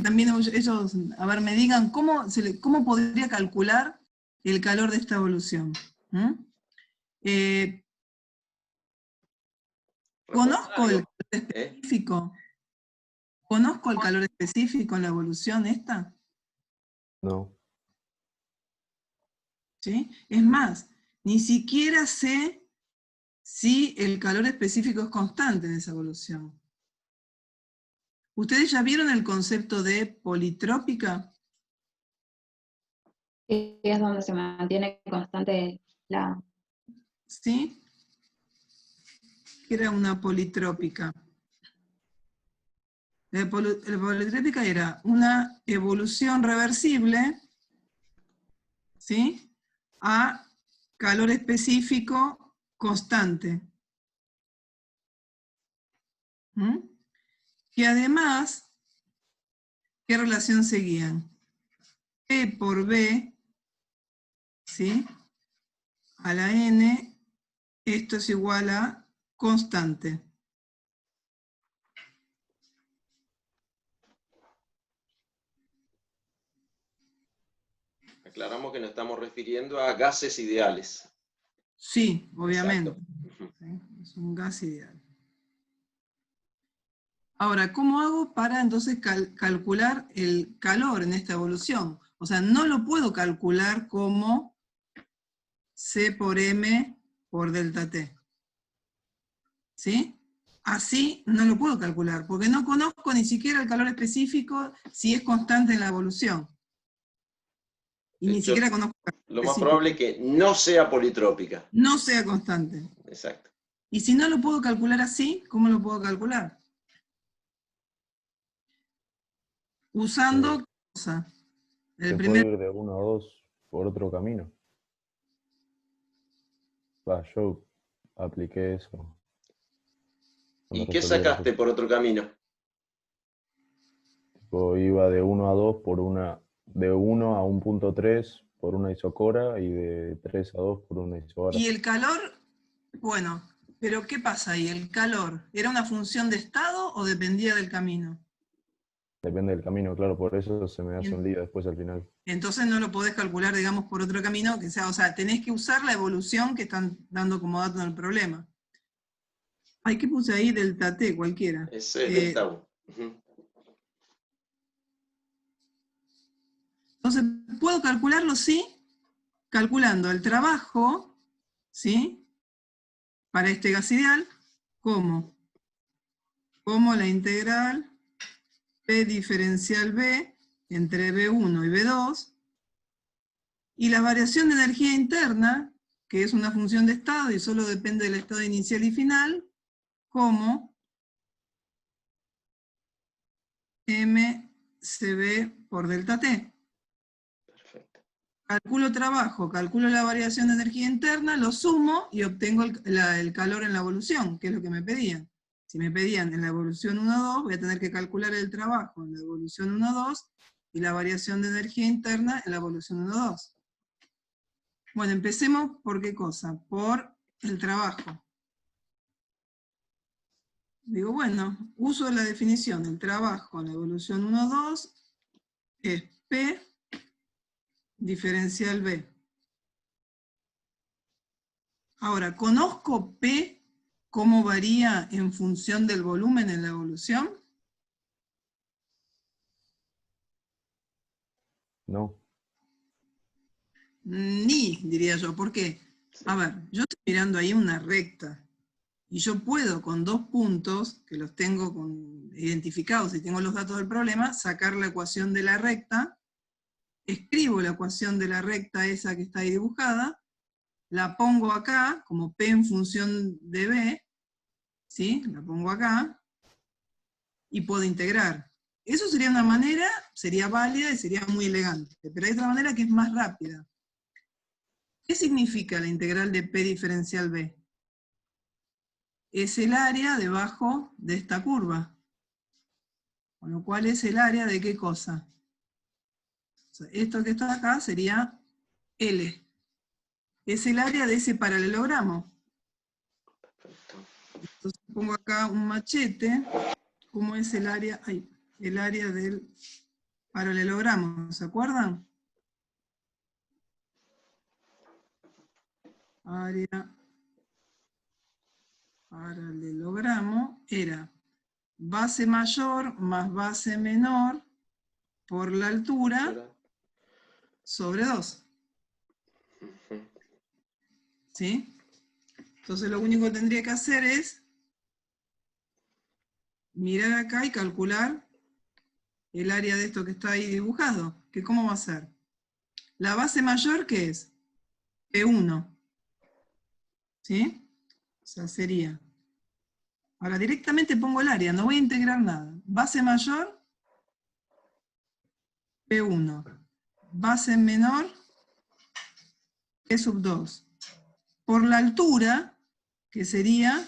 también ellos, a ver, me digan cómo podría calcular el calor de esta evolución. ¿Conozco el calor específico? ¿Conozco el calor específico en la evolución esta? No. ¿Sí? Es más, ni siquiera sé si el calor específico es constante en esa evolución. ¿Ustedes ya vieron el concepto de politrópica? Es donde se mantiene constante la... ¿Sí? ¿Qué era una politrópica? La politrópica era una evolución reversible, ¿sí?, a calor específico constante. Que además, ¿qué relación seguían? P por B, ¿sí?, a la N, esto es igual a constante. Aclaramos que nos estamos refiriendo a gases ideales. Sí, obviamente. Exacto. ¿Sí? Es un gas ideal. Ahora, ¿cómo hago para entonces calcular el calor en esta evolución? O sea, no lo puedo calcular como C por M por delta T. ¿Sí? Así no lo puedo calcular, porque no conozco ni siquiera el calor específico si es constante en la evolución. Y ni siquiera conozco el calor Lo más específico. probable es que no sea politrópica. No sea constante. Exacto. Y si no lo puedo calcular así, ¿cómo lo puedo calcular? Usando cosa. Se puede ir de 1 a 2 por otro camino. Yo apliqué eso. ¿Y qué sacaste por otro camino? Iba de 1 a 2 de 1 a 1.3 por una isocora y de 3 a 2 por una isóbara. Y el calor, bueno, pero ¿qué pasa ahí? ¿El calor era una función de estado o dependía del camino? Depende del camino, claro, por eso se me hace un lío después al final. Entonces no lo podés calcular, digamos, por otro camino, que sea, o sea, tenés que usar la evolución que están dando como dato en el problema. Ay, ¿qué puse ahí? Delta T, cualquiera. Ese es delta U. Entonces, puedo calcularlo, sí, calculando el trabajo, ¿sí?, para este gas ideal, como la integral P diferencial B entre B1 y B2, y la variación de energía interna, que es una función de estado y solo depende del estado inicial y final, como MCB por delta T. Perfecto. Calculo trabajo, calculo la variación de energía interna, lo sumo y obtengo el calor en la evolución, que es lo que me pedían. Si me pedían en la evolución 1-2, voy a tener que calcular el trabajo en la evolución 1-2 y la variación de energía interna en la evolución 1-2. Bueno, empecemos por qué cosa, por el trabajo. Digo, bueno, uso la definición, el trabajo en la evolución 1-2 es P diferencial B. Ahora, ¿conozco P cómo varía en función del volumen en la evolución? No. Ni, diría yo. ¿Por qué? A ver, yo estoy mirando ahí una recta. Y yo puedo con 2 puntos, que los tengo identificados y tengo los datos del problema, sacar la ecuación de la recta, escribo la ecuación de la recta esa que está ahí dibujada, la pongo acá, como P en función de B, ¿sí? La pongo acá, y puedo integrar. Eso sería una manera, sería válida y sería muy elegante, pero hay otra manera que es más rápida. ¿Qué significa la integral de P diferencial B? Es el área debajo de esta curva. Con lo cual es el área de qué cosa. O sea, esto que está acá sería L. Es el área de ese paralelogramo. Entonces pongo acá un machete. ¿Cómo es el área? Ay, el área del paralelogramo, ¿se acuerdan? Área paralelogramo era base mayor más base menor por la altura sobre 2. ¿Sí? Entonces lo único que tendría que hacer es mirar acá y calcular el área de esto que está ahí dibujado. ¿Que cómo va a ser? La base mayor, ¿qué es? P1. ¿Sí? O sea, sería... Ahora directamente pongo el área, no voy a integrar nada. Base mayor, P1. Base menor, P sub 2. Por la altura, que sería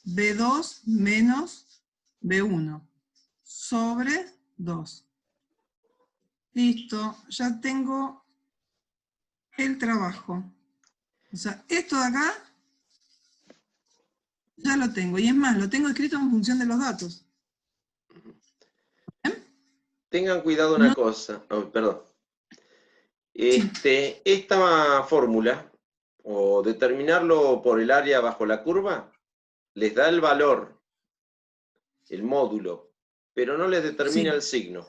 B2 menos B1, sobre 2. Listo, ya tengo el trabajo. O sea, esto de acá, ya lo tengo. Y es más, lo tengo escrito en función de los datos. ¿Bien? Tengan cuidado una cosa. Oh, perdón. Esta fórmula, o determinarlo por el área bajo la curva, les da el valor, el módulo, pero no les determina el signo.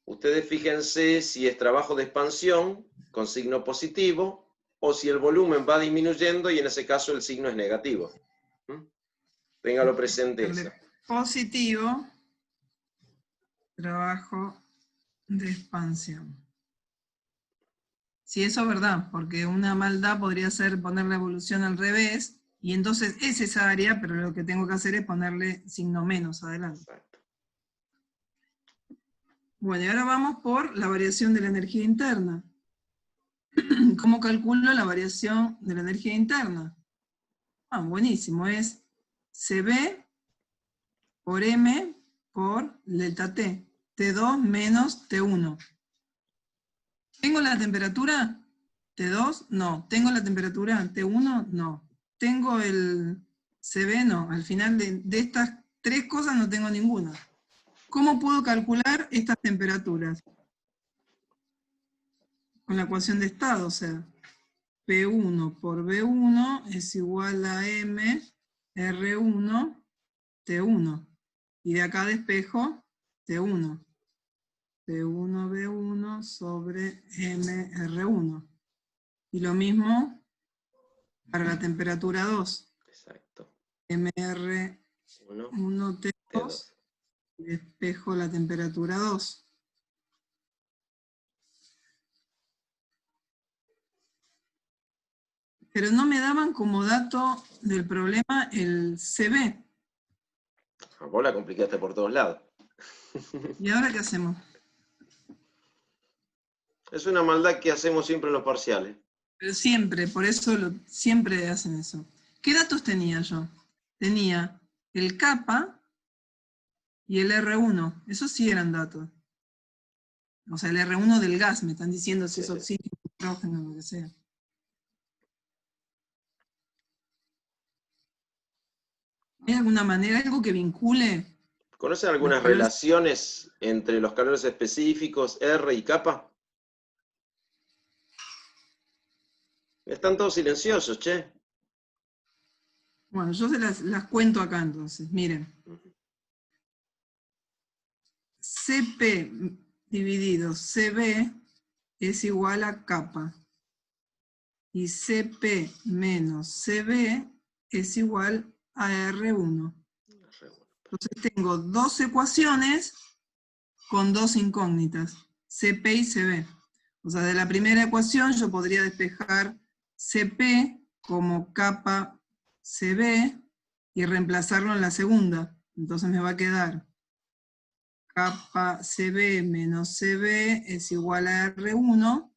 Ustedes fíjense si es trabajo de expansión con signo positivo o si el volumen va disminuyendo y en ese caso el signo es negativo. Téngalo presente eso. Positivo, trabajo de expansión. Sí, eso es verdad, porque una maldad podría ser poner la evolución al revés, y entonces es esa área, pero lo que tengo que hacer es ponerle signo menos adelante. Exacto. Bueno, y ahora vamos por la variación de la energía interna. ¿Cómo calculo la variación de la energía interna? Ah, buenísimo, es CB por M por delta T. T2 menos T1. ¿Tengo la temperatura? ¿T2? No. ¿Tengo la temperatura? ¿T1? No. ¿Tengo el CB? No. Al final de estas tres cosas no tengo ninguna. ¿Cómo puedo calcular estas temperaturas? Con la ecuación de estado, o sea, P1 por B1 es igual a M R1 T1. Y de acá despejo T1. P1 B1 sobre M R1. Y lo mismo para la temperatura 2. Exacto. MR1 T2 y despejo la temperatura 2. Pero no me daban como dato del problema el CB. Vos la complicaste por todos lados. ¿Y ahora qué hacemos? Es una maldad que hacemos siempre en los parciales. Pero siempre, por eso siempre hacen eso. ¿Qué datos tenía yo? Tenía el kappa y el R1. Esos sí eran datos. O sea, el R1 del gas, me están diciendo si es oxígeno, nitrógeno, lo que sea. ¿Hay alguna manera, algo que vincule? ¿Conocen algunas relaciones entre los calores específicos, R y kappa? Están todos silenciosos, che. Bueno, yo se las cuento acá entonces, miren. CP dividido CB es igual a kappa. Y CP menos CB es igual a R1. Entonces tengo dos ecuaciones con dos incógnitas, CP y CB. O sea, de la primera ecuación yo podría despejar CP como kappa CB y reemplazarlo en la segunda. Entonces me va a quedar kappa CB menos CB es igual a R1,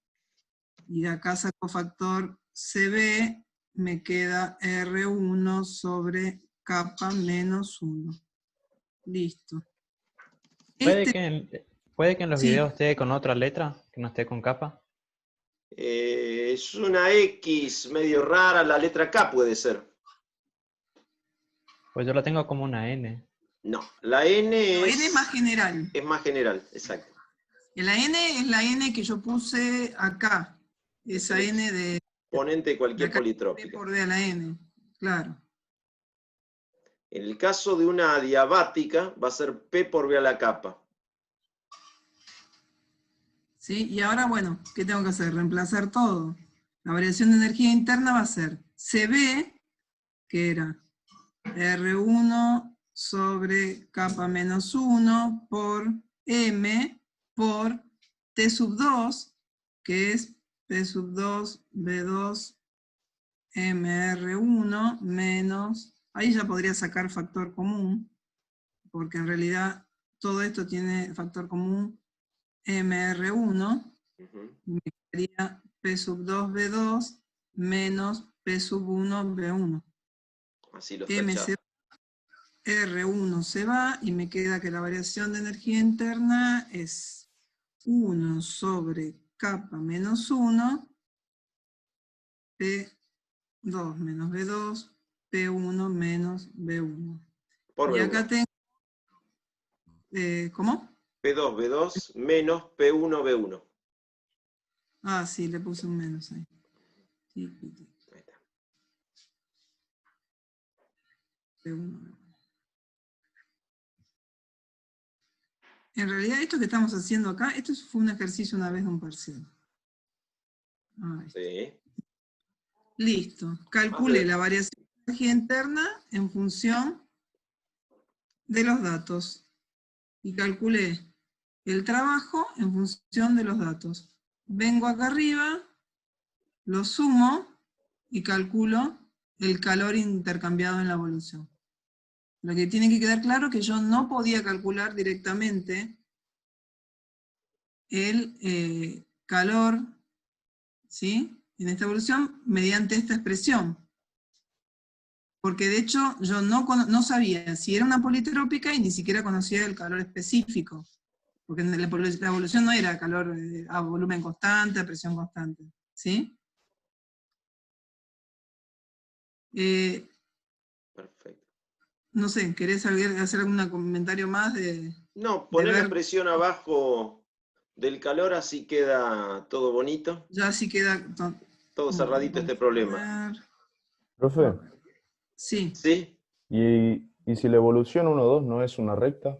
y de acá saco factor CB, me queda R1 sobre kappa menos 1. Listo. ¿Puede que en los Sí. videos esté con otra letra, que no esté con kappa? Es una X medio rara, la letra K puede ser. Pues yo la tengo como una N. No, la N La es... N es más general. Es más general, exacto. Y la N es la N que yo puse acá. Esa El N de exponente de cualquier acá, P politrópica. por D a la N. Claro. En el caso de una adiabática, va a ser P por B a la capa. ¿Sí? Y ahora, bueno, ¿qué tengo que hacer? Reemplazar todo. La variación de energía interna va a ser CB, que era R1 sobre kappa menos 1 por M por T sub 2, que es P sub 2 B2 MR1 menos, ahí ya podría sacar factor común, porque en realidad todo esto tiene factor común MR1, Ujú. me quedaría P sub 2 B2 menos P sub 1 B1. Así lo M tachamos. R1 se va y me queda que la variación de energía interna es 1 sobre kappa menos 1, P2 menos B2, P1 menos B1. Por Y B1. acá tengo, ¿cómo? P2, B2 menos P1, B1. Ah, sí, le puse un menos ahí. Sí, Ahí está. P1, B1. En realidad esto que estamos haciendo acá, esto fue un ejercicio una vez de un parcial. Ahí está. Sí. Listo. Calculé la variación de energía interna en función de los datos. Y calculé el trabajo en función de los datos. Vengo acá arriba, lo sumo y calculo el calor intercambiado en la evolución. Lo que tiene que quedar claro es que yo no podía calcular directamente el calor, ¿sí?, en esta evolución mediante esta expresión. Porque de hecho yo no sabía si era una politrópica y ni siquiera conocía el calor específico. Porque la evolución no era calor a volumen constante, a presión constante. ¿Sí? Perfecto. No sé, ¿querés hacer algún comentario más de No, poner la ver? expresión abajo del calor, así queda todo bonito. Ya sí queda... Todo cerradito este problema. Profe, Sí. ¿Sí? ¿y si la evolución 1,2 no es una recta?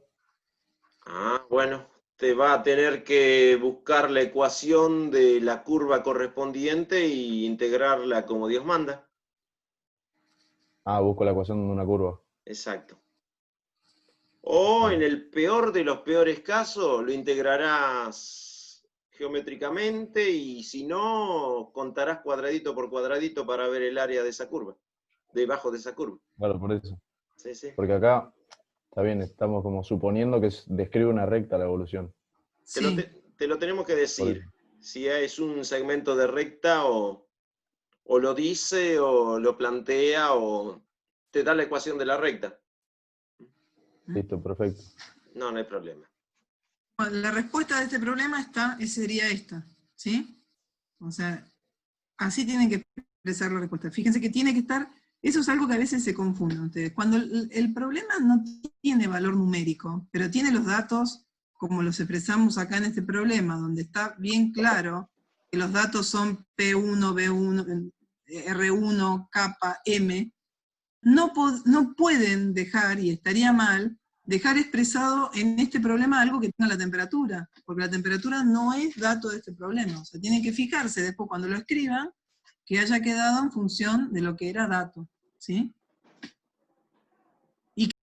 Ah, bueno, te va a tener que buscar la ecuación de la curva correspondiente e integrarla como Dios manda. Ah, busco la ecuación de una curva. Exacto. O Ah, en el peor de los peores casos, lo integrarás geométricamente y si no, contarás cuadradito por cuadradito para ver el área de esa curva, debajo de esa curva. claro, por eso. Sí, sí. Porque acá, está bien, estamos como suponiendo que describe una recta la evolución. Sí. Te lo tenemos que Por decir, eso. si es un segmento de recta o lo dice o lo plantea o te da la ecuación de la recta. Listo, perfecto. No, no hay problema. Bueno, la respuesta de este problema sería esta. ¿Sí? O sea, así tienen que expresar la respuesta. Fíjense que tiene que estar, eso es algo que a veces se confunden ustedes. Cuando el problema no tiene valor numérico, pero tiene los datos como los expresamos acá en este problema, donde está bien claro que los datos son P1, B1, R1, kappa, M, no pueden dejar, y estaría mal, dejar expresado en este problema algo que tenga la temperatura, porque la temperatura no es dato de este problema. O sea, tienen que fijarse después cuando lo escriban, que haya quedado en función de lo que era dato. ¿Sí?